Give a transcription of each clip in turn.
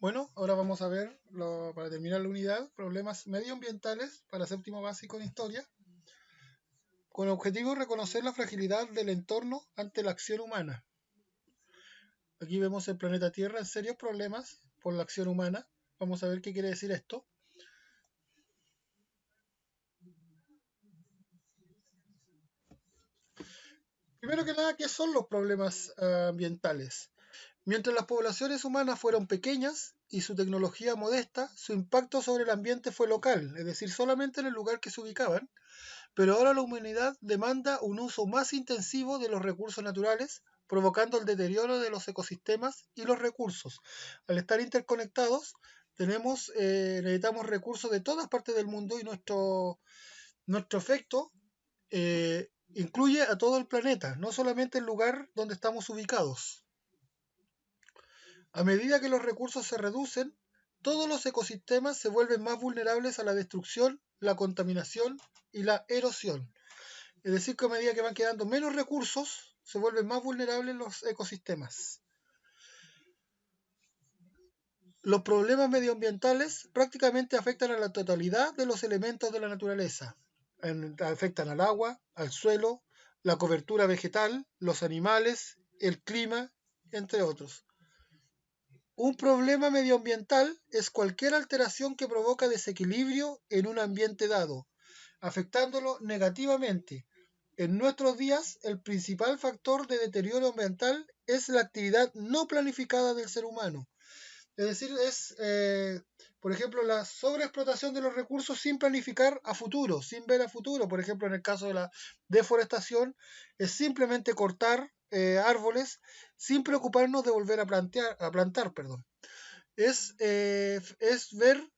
Bueno, ahora vamos a ver, para terminar la unidad, problemas medioambientales para séptimo básico en historia, con el objetivo de reconocer la fragilidad del entorno ante la acción humana. Aquí vemos el planeta Tierra en serios problemas por la acción humana. Vamos a ver qué quiere decir esto. Primero que nada, ¿qué son los problemas ambientales? Mientras las poblaciones humanas fueron pequeñas y su tecnología modesta, su impacto sobre el ambiente fue local, es decir, solamente en el lugar que se ubicaban. Pero ahora la humanidad demanda un uso más intensivo de los recursos naturales, provocando el deterioro de los ecosistemas y los recursos. Al estar interconectados, necesitamos recursos de todas partes del mundo y nuestro efecto incluye a todo el planeta, no solamente el lugar donde estamos ubicados. A medida que los recursos se reducen, todos los ecosistemas se vuelven más vulnerables a la destrucción, la contaminación y la erosión. Es decir, que a medida que van quedando menos recursos, se vuelven más vulnerables los ecosistemas. Los problemas medioambientales prácticamente afectan a la totalidad de los elementos de la naturaleza. Afectan al agua, al suelo, la cobertura vegetal, los animales, el clima, entre otros. Un problema medioambiental es cualquier alteración que provoca desequilibrio en un ambiente dado, afectándolo negativamente. En nuestros días, el principal factor de deterioro ambiental es la actividad no planificada del ser humano. Es decir, por ejemplo, la sobreexplotación de los recursos sin planificar a futuro, sin ver a futuro. Por ejemplo, en el caso de la deforestación, es simplemente cortar árboles sin preocuparnos de volver a plantar, perdón. Es ver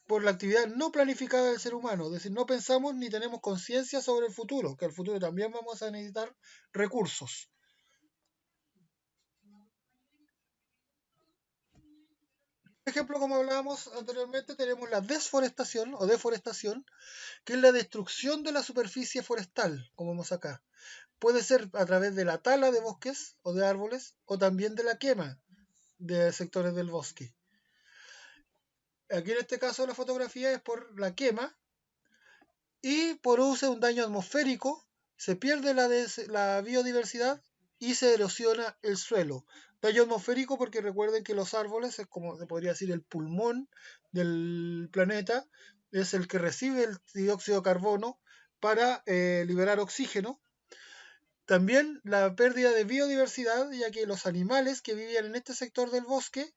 por la actividad no planificada del ser humano, es decir, no pensamos ni tenemos conciencia sobre el futuro, que el futuro también vamos a necesitar recursos. Por ejemplo, como hablábamos anteriormente, tenemos la desforestación o deforestación, que es la destrucción de la superficie forestal, como vemos acá. Puede ser a través de la tala de bosques o de árboles, o también de la quema de sectores del bosque. Aquí en este caso la fotografía es por la quema y produce un daño atmosférico, se pierde la biodiversidad y se erosiona el suelo. Daño atmosférico porque recuerden que los árboles es como se podría decir el pulmón del planeta, es el que recibe el dióxido de carbono para liberar oxígeno. También la pérdida de biodiversidad, ya que los animales que vivían en este sector del bosque,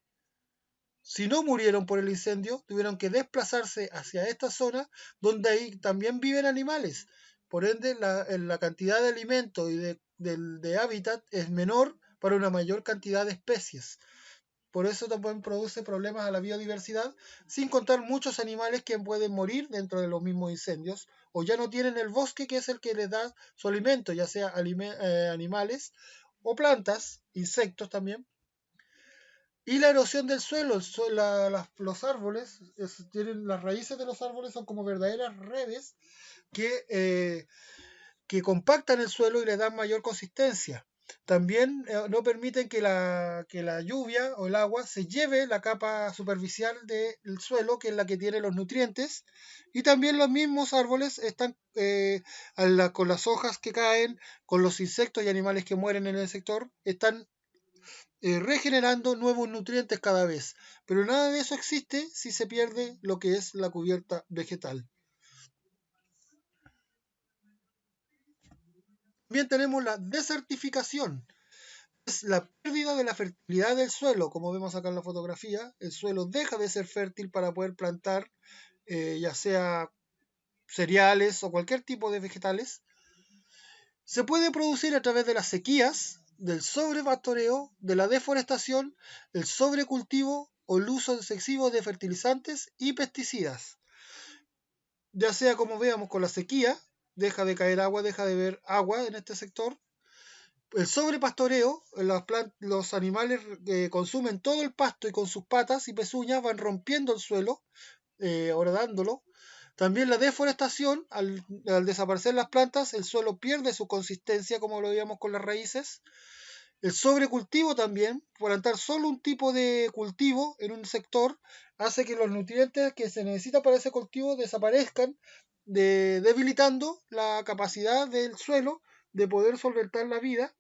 si no murieron por el incendio, tuvieron que desplazarse hacia esta zona donde ahí también viven animales. Por ende, la cantidad de alimento y de hábitat es menor para una mayor cantidad de especies. Por eso también produce problemas a la biodiversidad, sin contar muchos animales que pueden morir dentro de los mismos incendios o ya no tienen el bosque que es el que les da su alimento, ya sea animales o plantas, insectos también. Y la erosión del suelo, los árboles, tienen, las raíces de los árboles son como verdaderas redes que, que compactan el suelo y le dan mayor consistencia. También no permiten que la lluvia o el agua se lleve la capa superficial del suelo, que es la que tiene los nutrientes. Y también los mismos árboles están con las hojas que caen, con los insectos y animales que mueren en el sector, están regenerando nuevos nutrientes cada vez. Pero nada de eso existe si se pierde lo que es la cubierta vegetal. También tenemos la desertificación. Es la pérdida de la fertilidad del suelo, como vemos acá en la fotografía. El suelo deja de ser fértil para poder plantar, ya sea cereales o cualquier tipo de vegetales. Se puede producir a través de las sequías, del sobrepastoreo, de la deforestación, el sobrecultivo o el uso excesivo de fertilizantes y pesticidas. Ya sea como veamos con la sequía, deja de caer agua, deja de haber agua en este sector. El sobrepastoreo, los animales consumen todo el pasto y con sus patas y pezuñas van rompiendo el suelo, horadándolo. También la deforestación, al desaparecer las plantas, el suelo pierde su consistencia, como lo veíamos con las raíces. El sobrecultivo también, plantar solo un tipo de cultivo en un sector, hace que los nutrientes que se necesitan para ese cultivo desaparezcan, debilitando la capacidad del suelo de poder solventar la vida.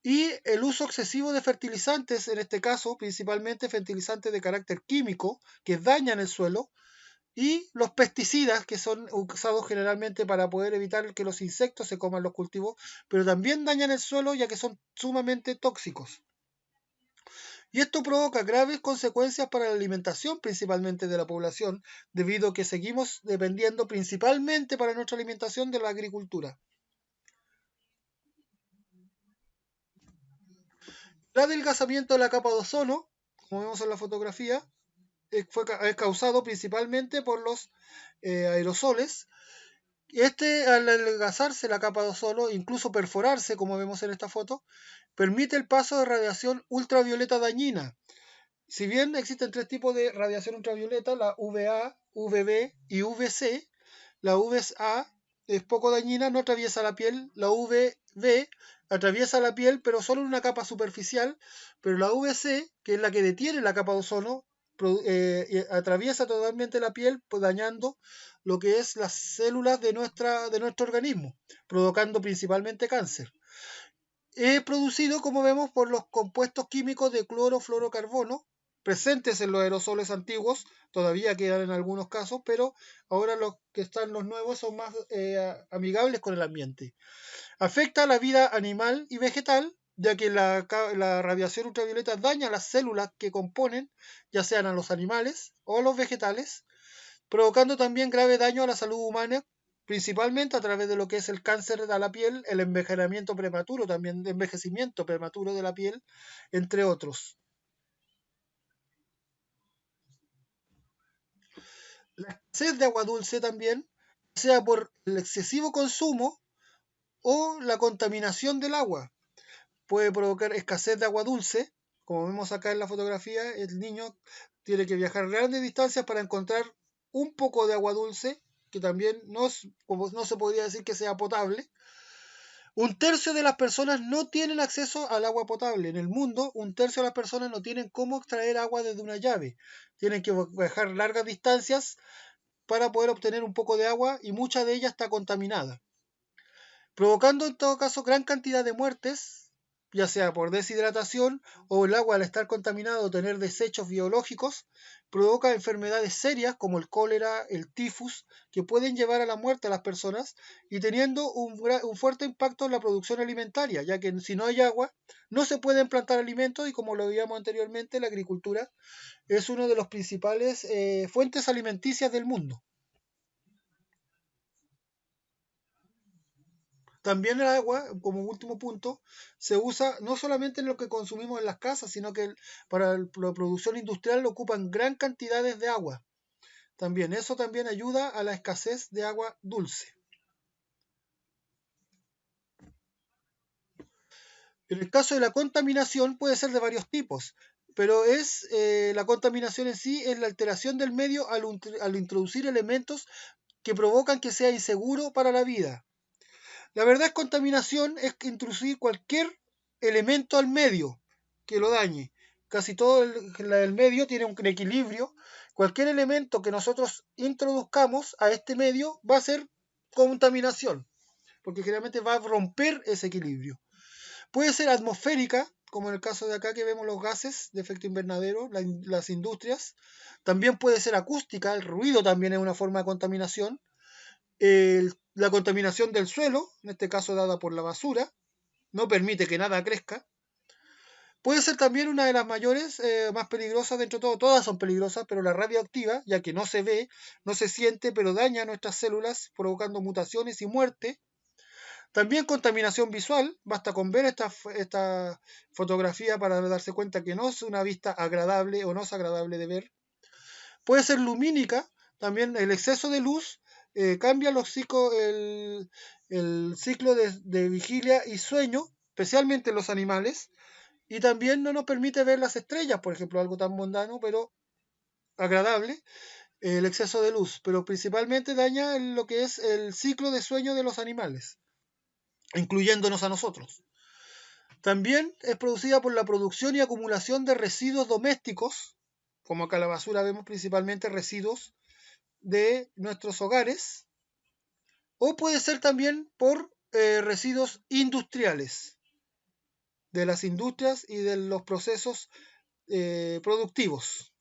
Y el uso excesivo de fertilizantes, en este caso principalmente fertilizantes de carácter químico, que dañan el suelo, y los pesticidas, que son usados generalmente para poder evitar que los insectos se coman los cultivos, pero también dañan el suelo ya que son sumamente tóxicos. Y esto provoca graves consecuencias para la alimentación principalmente de la población, debido a que seguimos dependiendo principalmente para nuestra alimentación de la agricultura. El adelgazamiento de la capa de ozono, como vemos en la fotografía, es causado principalmente por los aerosoles. Al adelgazarse la capa de ozono, incluso perforarse, como vemos en esta foto, permite el paso de radiación ultravioleta dañina. Si bien existen tres tipos de radiación ultravioleta, la UVA, UVB y UVC, la UVA es poco dañina, no atraviesa la piel, la UVB atraviesa la piel, pero solo en una capa superficial, pero la UVC, que es la que detiene la capa de ozono, atraviesa totalmente la piel, pues dañando lo que es las células de nuestro organismo, provocando principalmente cáncer. Es producido, como vemos, por los compuestos químicos de clorofluorocarbono, presentes en los aerosoles antiguos, todavía quedan en algunos casos, pero ahora los nuevos son más amigables con el ambiente. Afecta a la vida animal y vegetal, ya que la radiación ultravioleta daña las células que componen, ya sean a los animales o a los vegetales, provocando también grave daño a la salud humana, principalmente a través de lo que es el cáncer de la piel, el envejecimiento prematuro, también el envejecimiento prematuro de la piel, entre otros. La escasez de agua dulce también, sea por el excesivo consumo o la contaminación del agua, puede provocar escasez de agua dulce. Como vemos acá en la fotografía, el niño tiene que viajar grandes distancias para encontrar un poco de agua dulce, que también como no se podría decir que sea potable. Un tercio de las personas no tienen acceso al agua potable. En el mundo, un tercio de las personas no tienen cómo extraer agua desde una llave. Tienen que viajar largas distancias para poder obtener un poco de agua y mucha de ella está contaminada, provocando en todo caso gran cantidad de muertes, ya sea por deshidratación o el agua al estar contaminado o tener desechos biológicos, provoca enfermedades serias como el cólera, el tifus, que pueden llevar a la muerte a las personas y teniendo un fuerte impacto en la producción alimentaria, ya que si no hay agua no se pueden plantar alimentos y como lo veíamos anteriormente, la agricultura es una de las principales fuentes alimenticias del mundo. También el agua, como último punto, se usa no solamente en lo que consumimos en las casas, sino que para la producción industrial ocupan gran cantidades de agua. También eso también ayuda a la escasez de agua dulce. En el caso de la contaminación puede ser de varios tipos, pero la contaminación en sí es la alteración del medio al introducir elementos que provocan que sea inseguro para la vida. La verdad es contaminación es introducir cualquier elemento al medio que lo dañe. Casi todo el medio tiene un equilibrio. Cualquier elemento que nosotros introduzcamos a este medio va a ser contaminación, porque generalmente va a romper ese equilibrio. Puede ser atmosférica, como en el caso de acá que vemos los gases de efecto invernadero, las industrias. También puede ser acústica, el ruido también es una forma de contaminación. La contaminación del suelo, en este caso dada por la basura, no permite que nada crezca. Puede ser también una de las mayores, más peligrosas dentro de todo. Todas son peligrosas, pero la radioactiva, ya que no se ve, no se siente, pero daña nuestras células, provocando mutaciones y muerte. También contaminación visual, basta con ver esta fotografía para darse cuenta que no es una vista agradable o no es agradable de ver. Puede ser lumínica, también el exceso de luz cambia el ciclo de vigilia y sueño, especialmente en los animales, y también no nos permite ver las estrellas, por ejemplo, algo tan mundano pero agradable, el exceso de luz, pero principalmente daña lo que es el ciclo de sueño de los animales, incluyéndonos a nosotros. También es producida por la producción y acumulación de residuos domésticos, como acá la basura vemos principalmente residuos de nuestros hogares, o puede ser también por residuos industriales, de las industrias y de los procesos productivos.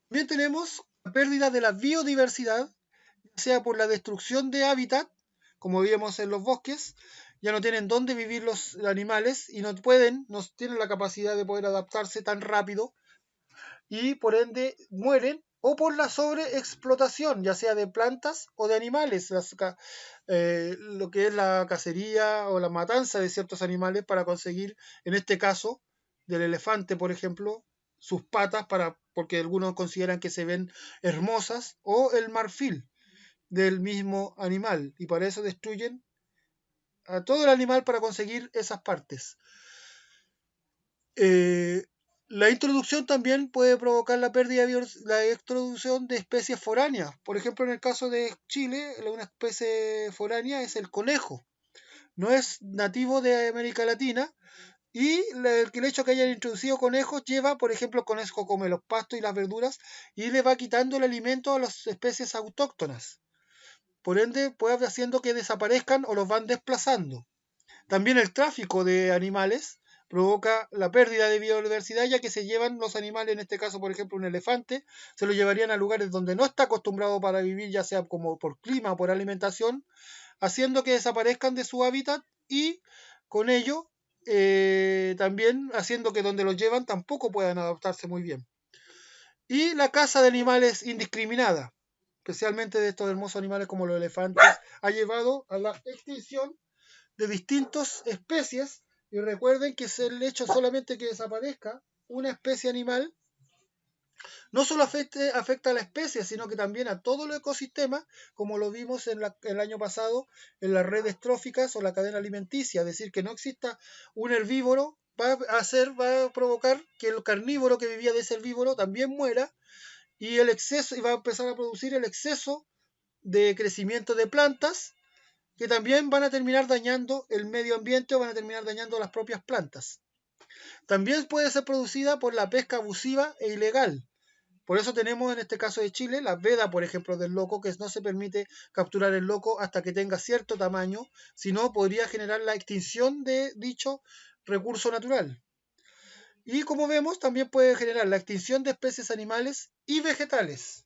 También tenemos la pérdida de la biodiversidad, sea por la destrucción de hábitat, como vimos en los bosques, ya no tienen dónde vivir los animales y no tienen la capacidad de poder adaptarse tan rápido y por ende mueren, o por la sobreexplotación, ya sea de plantas o de animales, lo que es la cacería o la matanza de ciertos animales para conseguir, en este caso, del elefante, por ejemplo, sus patas, porque algunos consideran que se ven hermosas, o el marfil del mismo animal, y para eso destruyen a todo el animal para conseguir esas partes. Eh, la introducción también puede provocar la pérdida de la introducción de especies foráneas. Por ejemplo, en el caso de Chile, una especie foránea es el conejo. No es nativo de América Latina y el hecho que hayan introducido conejos lleva, por ejemplo, el conejo come los pastos y las verduras y le va quitando el alimento a las especies autóctonas. Por ende, puede haciendo que desaparezcan o los van desplazando. También el tráfico de animales provoca la pérdida de biodiversidad, ya que se llevan los animales, en este caso, por ejemplo, un elefante, se lo llevarían a lugares donde no está acostumbrado para vivir, ya sea como por clima o por alimentación, haciendo que desaparezcan de su hábitat y con ello también haciendo que donde los llevan tampoco puedan adaptarse muy bien. Y la caza de animales indiscriminada, especialmente de estos hermosos animales como los elefantes, ha llevado a la extinción de distintas especies. Y recuerden que es el hecho solamente que desaparezca una especie animal no solo afecta a la especie, sino que también a todo el ecosistema, como lo vimos el año pasado en las redes tróficas o la cadena alimenticia. Es decir, que no exista un herbívoro va a provocar que el carnívoro que vivía de ese herbívoro también muera y el exceso, y va a empezar a producir el exceso de crecimiento de plantas que también van a terminar dañando el medio ambiente o van a terminar dañando las propias plantas. También puede ser producida por la pesca abusiva e ilegal. Por eso tenemos en este caso de Chile la veda, por ejemplo, del loco, que no se permite capturar el loco hasta que tenga cierto tamaño, si no podría generar la extinción de dicho recurso natural. Y como vemos, también puede generar la extinción de especies animales y vegetales.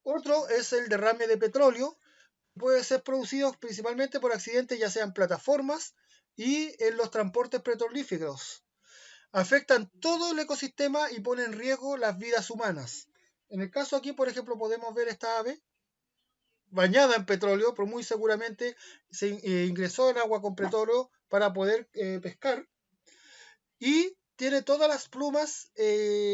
Otro es el derrame de petróleo, puede ser producido principalmente por accidentes ya sean plataformas y en los transportes petrolíferos. Afectan todo el ecosistema y ponen en riesgo las vidas humanas. En el caso aquí, por ejemplo, podemos ver esta ave bañada en petróleo, pero muy seguramente se ingresó en agua con petróleo para poder pescar y tiene todas las plumas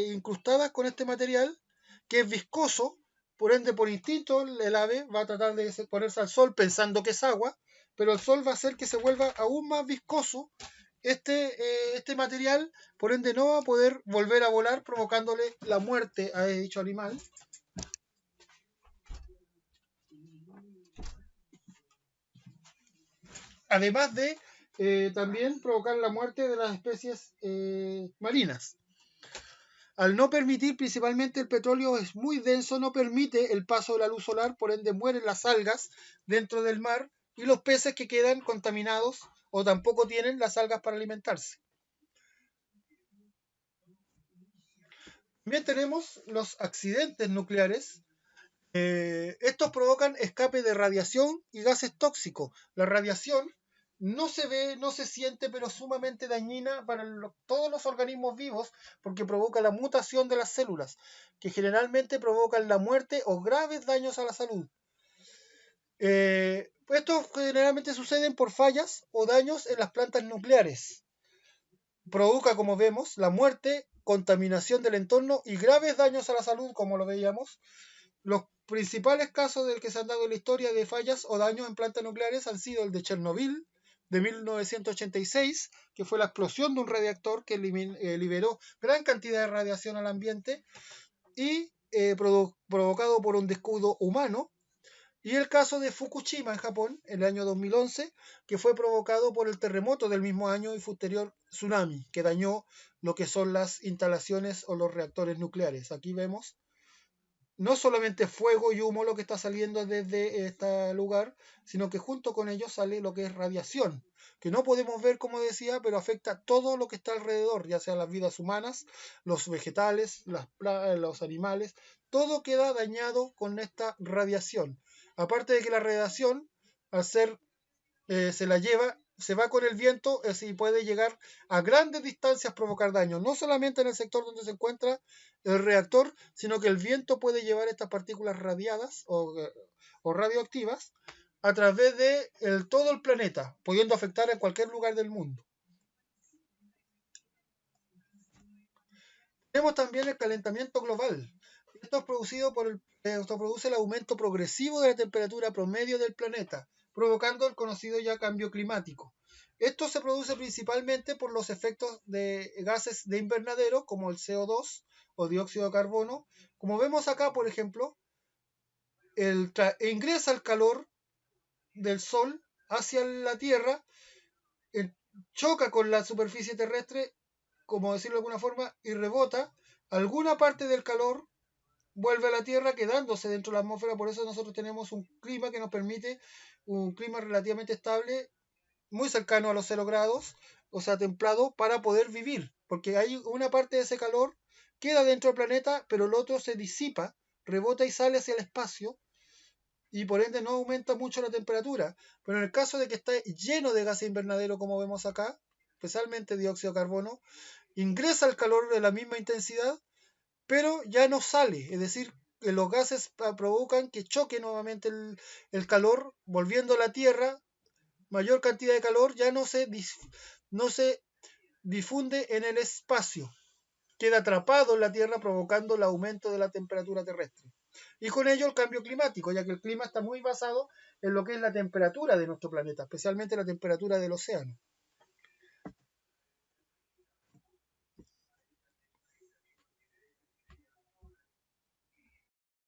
incrustadas con este material que es viscoso, por ende por instinto el ave va a tratar de ponerse al sol pensando que es agua, pero el sol va a hacer que se vuelva aún más viscoso este material, por ende no va a poder volver a volar provocándole la muerte a dicho animal. Además de también provocar la muerte de las especies marinas. Al no permitir, principalmente el petróleo es muy denso, no permite el paso de la luz solar, por ende mueren las algas dentro del mar y los peces que quedan contaminados o tampoco tienen las algas para alimentarse. También tenemos los accidentes nucleares. Estos provocan escape de radiación y gases tóxicos. La radiación no se ve, no se siente, pero es sumamente dañina para todos los organismos vivos porque provoca la mutación de las células, que generalmente provocan la muerte o graves daños a la salud. Estos generalmente suceden por fallas o daños en las plantas nucleares. Provoca, como vemos, la muerte, contaminación del entorno y graves daños a la salud, como lo veíamos. Los principales casos del que se han dado en la historia de fallas o daños en plantas nucleares han sido el de Chernobyl de 1986, que fue la explosión de un reactor que liberó gran cantidad de radiación al ambiente, y provocado por un descuido humano, y el caso de Fukushima en Japón, en el año 2011, que fue provocado por el terremoto del mismo año y posterior tsunami, que dañó lo que son las instalaciones o los reactores nucleares. Aquí vemos no solamente fuego y humo lo que está saliendo desde este lugar, sino que junto con ello sale lo que es radiación, que no podemos ver, como decía, pero afecta todo lo que está alrededor, ya sea las vidas humanas, los vegetales, los animales, todo queda dañado con esta radiación. Aparte de que la radiación, al ser se la lleva, se va con el viento y puede llegar a grandes distancias, provocar daño, no solamente en el sector donde se encuentra el reactor, sino que el viento puede llevar estas partículas radiadas o radioactivas a través de todo el planeta, pudiendo afectar a cualquier lugar del mundo. Tenemos también el calentamiento global. Esto es producido esto produce el aumento progresivo de la temperatura promedio del planeta, provocando el conocido ya cambio climático. Esto se produce principalmente por los efectos de gases de invernadero, como el CO2 o dióxido de carbono. Como vemos acá, por ejemplo, ingresa el calor del Sol hacia la Tierra, choca con la superficie terrestre, como decirlo de alguna forma, y rebota. Alguna parte del calor vuelve a la Tierra quedándose dentro de la atmósfera, por eso nosotros tenemos un clima que nos permite un clima relativamente estable, muy cercano a los 0 grados, o sea, templado, para poder vivir, porque hay una parte de ese calor queda dentro del planeta, pero el otro se disipa, rebota y sale hacia el espacio, y por ende no aumenta mucho la temperatura. Pero en el caso de que está lleno de gases invernadero, como vemos acá, especialmente dióxido de carbono, ingresa el calor de la misma intensidad, pero ya no sale, es decir, que los gases provocan que choque nuevamente el calor, volviendo a la Tierra, mayor cantidad de calor ya no se difunde en el espacio, queda atrapado en la Tierra provocando el aumento de la temperatura terrestre. Y con ello el cambio climático, ya que el clima está muy basado en lo que es la temperatura de nuestro planeta, especialmente la temperatura del océano.